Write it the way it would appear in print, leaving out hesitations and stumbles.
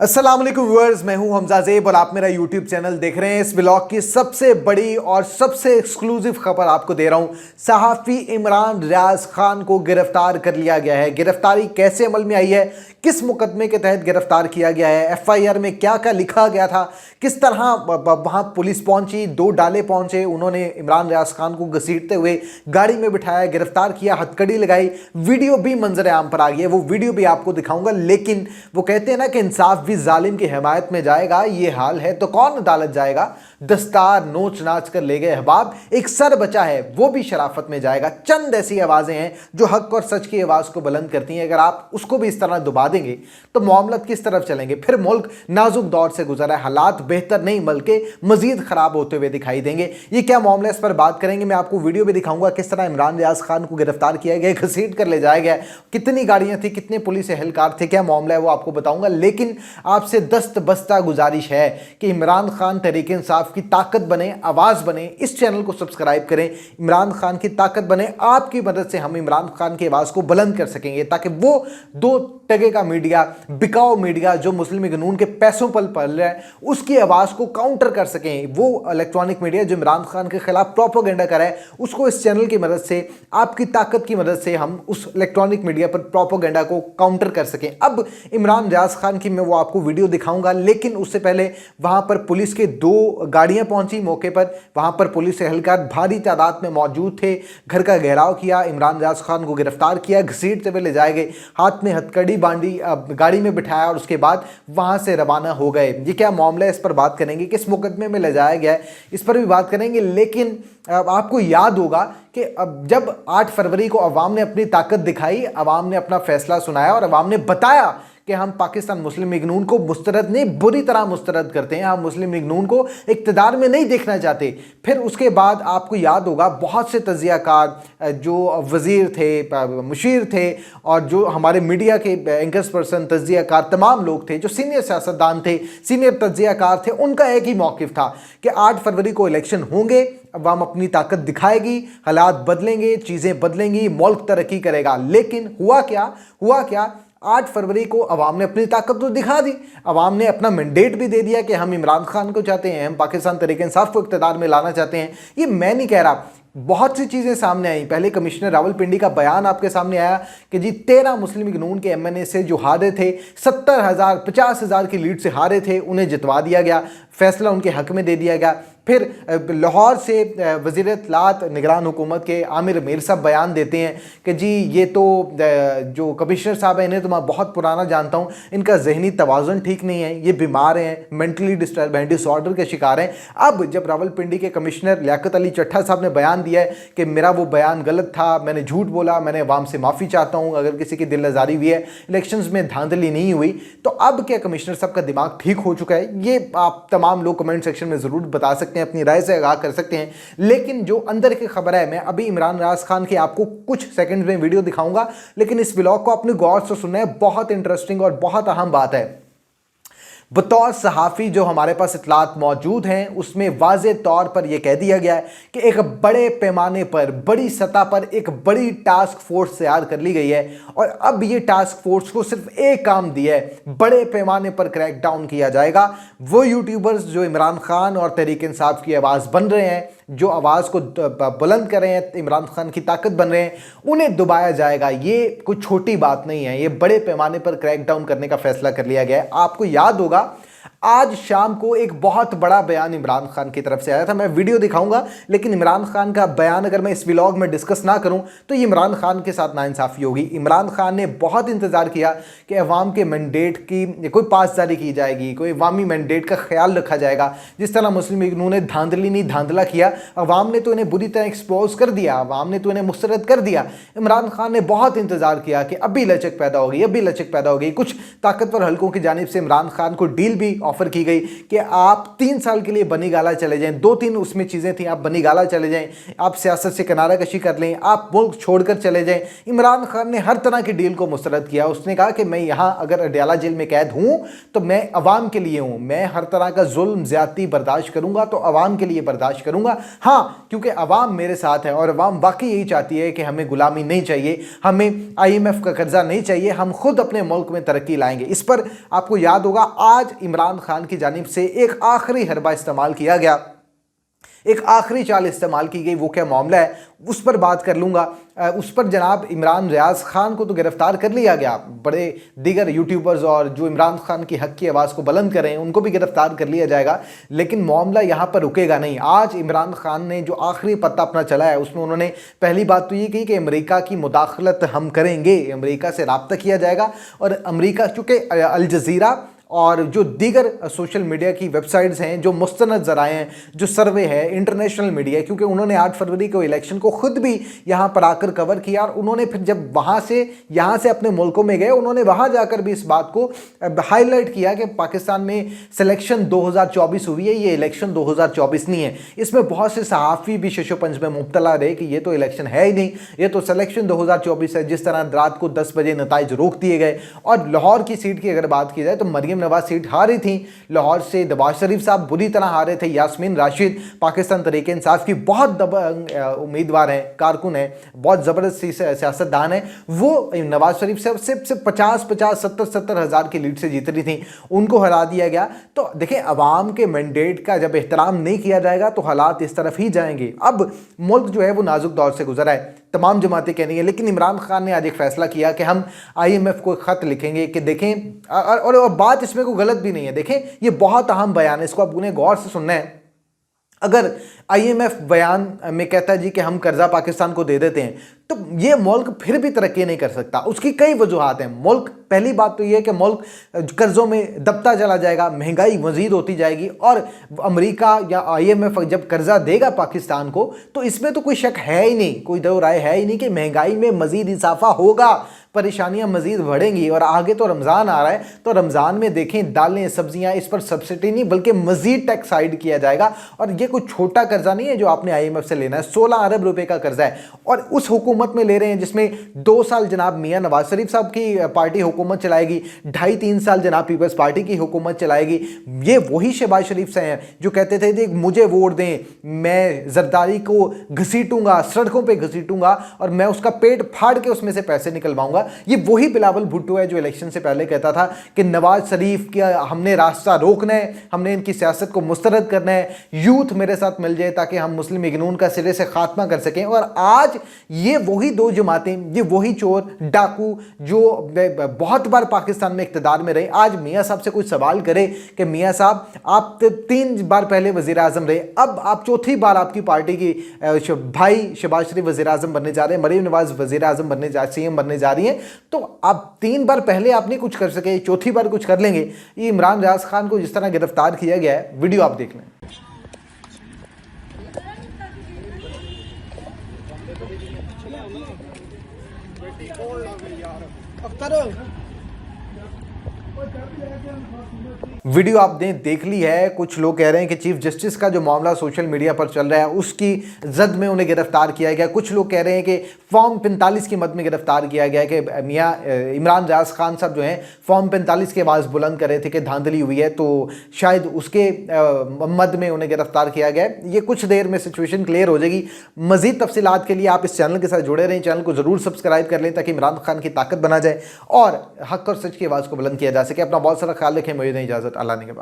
अस्सलाम वालेकुम व्यूअर्स, मैं हूं हमजा ज़ेब और आप मेरा यूट्यूब चैनल देख रहे हैं। इस ब्लॉग की सबसे बड़ी और सबसे एक्सक्लूसिव खबर आपको दे रहा हूं। सहाफ़ी इमरान रियाज खान को गिरफ्तार कर लिया गया है। गिरफ्तारी कैसे अमल में आई है, किस मुकदमे के तहत गिरफ्तार किया गया है, एफआईआर में क्या क्या लिखा गया था, किस तरह वहां पुलिस पहुंची, दो डाले पहुंचे, उन्होंने इमरान रियाज खान को घसीटते हुए गाड़ी में बिठाया, गिरफ्तार किया, हथकड़ी लगाई, वीडियो भी मंजर आम पर आ गई है। वो वीडियो भी आपको दिखाऊंगा। लेकिन वो कहते हैं ना कि इंसाफ भी जालिम की हिमायत में जाएगा। ये हाल है तो कौन अदालत जाएगा। दस्तार नोच नाच कर ले गए अहबाब, एक सर बचा है वो भी शराफत में जाएगा। चंद ऐसी आवाजें हैं जो हक और सच की आवाज को बुलंद करती हैं। अगर आप उसको भी इस तरह दबा देंगे तो मामला किस तरफ चलेंगे। फिर मुल्क नाजुक दौर से गुजरा है, हालात बेहतर नहीं बल्कि मजीद खराब होते हुए दिखाई देंगे। ये क्या मामला, इस पर बात करेंगे। मैं आपको वीडियो भी दिखाऊंगा किस तरह इमरान रियाज खान को गिरफ्तार किया गया, घसीट कर ले जाया गया, कितनी गाड़ियां थी, कितने पुलिस एहलकार थे, क्या मामला है वो आपको बताऊंगा। लेकिन आपसे दस्त बस्ता गुजारिश है कि इमरान खान तहरीक इंसाफ की ताकत बने, आवाज बने। इस चैनल को सब्सक्राइब करें, इमरान खान की ताकत बने। आपकी मदद से हम इमरान खान की आवाज को बुलंद कर सकेंगे ताकि वो दो टके का मीडिया, बिकाऊ मीडिया जो मुस्लिम कानून के पैसों पर पल रहा है, उसकी आवाज को काउंटर कर सकें। वो इलेक्ट्रॉनिक मीडिया जो इमरान खान के खिलाफ प्रोपेगेंडा कर रहा है, उसको इस चैनल की मदद से, आपकी ताकत की मदद से हम उस इलेक्ट्रॉनिक मीडिया पर प्रोपेगेंडा को काउंटर कर सकें। अब इमरान रियाज खान की मैं वो आपको वीडियो दिखाऊंगा, लेकिन उससे पहले वहां पर पुलिस के दो गाड़ियां पहुंची मौके पर। वहां पर पुलिस एहलकार भारी तादाद में मौजूद थे। घर का घेराव किया, इमरान रियाज खान को गिरफ्तार किया, घसीटते हुए ले जाए गए, हाथ में हथकड़ी बांधी, गाड़ी में बिठाया और उसके बाद वहां से रवाना हो गए। ये क्या मामला है, इस पर बात करेंगे। किस मुकदमे में ले जाया गया है, इस पर भी बात करेंगे। लेकिन आपको याद होगा कि अब जब 8 फरवरी को अवाम ने अपनी ताकत दिखाई, अवाम ने अपना फैसला सुनाया और अवाम ने बताया कि हम पाकिस्तान मुस्लिम लीग नून को मुस्तरद नहीं, बुरी तरह मुस्तरद करते हैं, हम मुस्लिम लीग नून को इक़्तिदार में नहीं देखना चाहते। फिर उसके बाद आपको याद होगा बहुत से तजियाकार जो वज़ीर थे, मुशीर थे और जो हमारे मीडिया के एंकर्स पर्सन, तजियाकार, तमाम लोग थे जो सीनियर सियासतदान थे, सीनियर तजियाकार थे, उनका एक ही मौक़िफ़ था कि 8 फरवरी को इलेक्शन होंगे, अवाम अपनी ताकत दिखाएगी, हालात बदलेंगे, चीज़ें बदलेंगी, मुल्क तरक्की करेगा। लेकिन हुआ क्या 8 फरवरी को अवाम ने अपनी ताकत तो दिखा दी। अवाम ने अपना मैंडेट भी दे दिया कि हम इमरान खान को चाहते हैं, हम पाकिस्तान तहरीक इंसाफ को इक़्तिदार में लाना चाहते हैं। ये मैं नहीं कह रहा, बहुत सी चीज़ें सामने आई। पहले कमिश्नर रावलपिंडी का बयान आपके सामने आया कि जी 13 मुस्लिम लीग नून के एमएनए से जो हारे थे, 70,000 50,000 की लीड से हारे थे, उन्हें जितवा दिया गया, फैसला उनके हक में दे दिया गया। फिर लाहौर से वज़ीर इत्तलात निगरान हुकूमत के आमिर मीर साहब बयान देते हैं कि जी ये तो जो कमिश्नर साहब हैं इन्हें तो मैं बहुत पुराना जानता हूँ, इनका जहनी तवाज़ुन ठीक नहीं है, ये बीमार हैं, मेंटली डिसऑर्डर के शिकार हैं। अब जब रावलपिंडी के कमिश्नर लियाकत अली चट्ठा साहब ने बयान दिया है कि मेरा वो बयान गलत था, मैंने झूठ बोला, मैंने अवाम से माफ़ी चाहता हूँ अगर किसी की दिल आज़ारी हुई है, इलेक्शंस में धांधली नहीं हुई, तो अब क्या कमिश्नर साहब का दिमाग ठीक हो चुका है? ये आप तमाम लोग कमेंट सेक्शन में ज़रूर बता सकते हैं, अपनी राय से आगाह कर सकते हैं। लेकिन जो अंदर की खबर है, मैं अभी इमरान रियाज खान की आपको कुछ सेकंड में वीडियो दिखाऊंगा, लेकिन इस व्लॉग को अपने गौर से सुनना है, बहुत इंटरेस्टिंग और बहुत अहम बात है। बतौर सहाफ़ी जो हमारे पास इतलात मौजूद हैं उसमें वाज़े तौर पर यह कह दिया गया है कि एक बड़े पैमाने पर, बड़ी सतह पर एक बड़ी टास्क फोर्स तैयार कर ली गई है और अब ये टास्क फोर्स को सिर्फ एक काम दिया है, बड़े पैमाने पर क्रैक डाउन किया जाएगा। वो यूट्यूबर्स जो इमरान खान और तहरीक इंसाफ की आवाज़ बन रहे हैं, जो आवाज़ को बुलंद कर रहे हैं, इमरान खान की ताकत बन रहे हैं, उन्हें दबाया जाएगा। ये कोई छोटी बात नहीं है, ये बड़े पैमाने पर क्रैक डाउन करने का फैसला कर लिया गया है। आपको याद होगा आज शाम को एक बहुत बड़ा बयान इमरान खान की तरफ से आया था, मैं वीडियो दिखाऊंगा, लेकिन इमरान खान का बयान अगर मैं इस व्लॉग में डिस्कस ना करूं तो ये इमरान खान के साथ नाइंसाफ़ी होगी। इमरान खान ने बहुत इंतज़ार किया कि अवाम के मैंडेट की कोई पासदारी की जाएगी, कोई अवामी मैंडेट का ख्याल रखा जाएगा। जिस तरह मुस्लिम लीग नून ने धांधली नहीं धांधला किया, अवाम ने तो इन्हें बुरी तरह एक्सपोज कर दिया, अवाम ने तो इन्हें मुस्तरद कर दिया। इमरान खान ने बहुत इंतज़ार किया कि अभी लचक पैदा होगी, अभी लचक पैदा होगी। कुछ ताकतवर हल्कों की जानिब से इमरान खान को डील भी ऑफर की गई कि आप 3 साल के लिए बनी गाला चले जाएं, 2-3 उसमें चीज़ें थी, आप बनी गाला चले जाएं, आप सियासत से किनारा कशी कर लें, आप मुल्क छोड़कर चले जाएं। इमरान खान ने हर तरह की डील को मुस्तरद किया। उसने कहा कि मैं यहाँ अगर अडयाला जेल में कैद हूँ तो मैं अवाम के लिए हूँ, मैं हर तरह का जुल्म ज़्यादती बर्दाश्त करूँगा तो अवाम के लिए बर्दाश्त करूँगा। हाँ, क्योंकि अवाम मेरे साथ है और अवाम वाकई यही चाहती है कि हमें गुलामी नहीं चाहिए, हमें IMF का कर्जा नहीं चाहिए, हम खुद अपने मुल्क में तरक्की लाएंगे। इस पर आपको याद होगा आज इमरान खान की जानिब से एक आखिरी हरबा इस्तेमाल किया गया, एक आखिरी चाल इस्तेमाल की गई। वो क्या मामला है उस पर बात कर लूँगा। उस पर जनाब इमरान रियाज खान को तो गिरफ्तार कर लिया गया, बड़े दीगर यूट्यूबर्स और जो इमरान खान की हक की आवाज़ को बुलंद कर रहे हैं उनको भी गिरफ्तार कर लिया जाएगा, लेकिन मामला यहाँ पर रुकेगा नहीं। आज इमरान खान ने जो आखिरी पत्ता अपना चला है उसमें उन्होंने पहली बात तो ये की कि अमेरिका की मुदाखलत हम करेंगे, अमेरिका से रब्ता किया जाएगा और अमेरिका चूँकि अल जज़ीरा और जो दीगर सोशल मीडिया की वेबसाइट्स हैं, जो मुस्तनद ज़राए हैं, जो सर्वे है, इंटरनेशनल मीडिया, क्योंकि उन्होंने 8 फरवरी को इलेक्शन को ख़ुद भी यहाँ पर आकर कवर किया और उन्होंने फिर जब वहाँ से यहाँ से अपने मुल्कों में गए उन्होंने वहाँ जाकर भी इस बात को हाईलाइट किया कि पाकिस्तान में सिलेक्शन 2024 हुई है, ये इलेक्शन 2024 नहीं है। इसमें बहुत से सहाफ़ी भी शशोपंज में मुब्तला रहे कि ये तो इलेक्शन है ही नहीं, ये तो सिलेक्शन 2024 है। जिस तरह रात को 10 बजे नताइज रोक दिए गए। और लाहौर की सीट की अगर बात की जाए तो मरियम नवाज सीट हारी थी, लाहौर से नवाज शरीफ साहब बुरी तरह हारे थे। यास्मीन राशिद पाकिस्तान तहरीक इंसाफ की बहुत दबंग उम्मीदवार हैं, कारकुन है, बहुत ज़बरदस्त सियासतदान है, वो नवाज शरीफ से सिर्फ 50-50 70-70 हज़ार की लीड से जीत रही थी, उनको हरा दिया गया। तो देखें, अवाम के मैंडेट का जब एहतराम नहीं किया जाएगा तो हालात इस तरफ ही जाएंगे। अब मुल्क जो है वो नाजुक दौर से गुजरा है, तमाम जमातें कह रही हैं, लेकिन इमरान खान ने आज एक फैसला किया कि हम IMF को खत लिखेंगे कि देखें, और बात इसमें कोई गलत भी नहीं है। देखें, ये बहुत अहम बयान है, इसको आप उन्हें गौर से सुनना है। अगर IMF बयान में कहता है जी कि हम कर्जा पाकिस्तान को दे देते हैं तो ये मुल्क फिर भी तरक्की नहीं कर सकता। उसकी कई वजूहात हैं। मुल्क, पहली बात तो ये है कि मुल्क कर्जों में दबता चला जाएगा, महंगाई मजीद होती जाएगी और अमेरिका या IMF जब कर्जा देगा पाकिस्तान को तो इसमें तो कोई शक है ही नहीं, कोई दो राय है ही नहीं कि महंगाई में मजीद इजाफा होगा, परेशानियां मजीद बढ़ेंगी। और आगे तो रमज़ान आ रहा है, तो रमज़ान में देखें दालें सब्जियां, इस पर सब्सिडी नहीं बल्कि मजीद टैक्स साइड किया जाएगा। और ये कोई छोटा कर्जा नहीं है जो आपने IMF से लेना है, 16 अरब रुपए का कर्जा है और उस हुकूमत में ले रहे हैं जिसमें 2 साल जनाब मियां नवाज शरीफ साहब की पार्टी हुकूमत चलाएगी, 2.5-3 साल जनाब पीपल्स पार्टी की हुकूमत चलाएगी। ये वही शहबाज शरीफ से हैं जो कहते थे देख मुझे वोट दें, मैं जरदारी को घसीटूंगा, सड़कों पर घसीटूंगा और मैं उसका पेट फाड़ के उसमें से पैसे निकलवाऊंगा। ये वही बिलावल भुट्टो है जो इलेक्शन से पहले कहता था कि नवाज शरीफ का हमने रास्ता रोकना है, हमने इनकी सियासत को मुस्तरद करना है, यूथ मेरे साथ मिल जाए ताकि हम मुस्लिम जुनून का सिरे से खात्मा कर सकें। और आज ये वही 2 जमातें, ये वही चोर डाकू जो बहुत बार पाकिस्तान में इख्तिदार में रहे, आज मियाँ साहब से कोई सवाल करे कि मियाँ साहब आप 3 बार पहले वज़ीर आज़म रहे, अब आप चौथी बार आपकी पार्टी की भाई शहबाज शरीफ वज़ीर आज़म बनने जा रहे हैं, मरीम नवाज वज़ीर आज़म बनने CM बनने जा रही हैं, तो आप 3 बार पहले आप नहीं कुछ कर सके, चौथी बार कुछ कर लेंगे। ये इमरान रियाज खान को जिस तरह गिरफ्तार किया गया है, वीडियो आप देख लें। वीडियो आपने देख ली है। कुछ लोग कह रहे हैं कि चीफ जस्टिस का जो मामला सोशल मीडिया पर चल रहा है उसकी जद में उन्हें गिरफ्तार किया गया। कुछ लोग कह रहे हैं कि फॉर्म 45 की मद में गिरफ्तार किया गया है कि मियाँ इमरान रियाज खान साहब जो हैं फॉर्म 45 की आवाज़ बुलंद कर रहे थे कि धांधली हुई है, तो शायद उसके मद में उन्हें गिरफ्तार किया गया है। ये कुछ देर में सिचुएशन क्लियर हो जाएगी। मज़ीद तफसीलात के लिए आप इस चैनल के साथ जुड़े रहें, चैनल को ज़रूर सब्सक्राइब कर लें ताकि इमरान खान की ताकत बना जाए और हक और सच की आवाज़ को बुलंद किया जा सके। अपना बहुत सारा ख्याल रखें। मुझे नहीं इजाज़त, अल्लाह ने के बाद।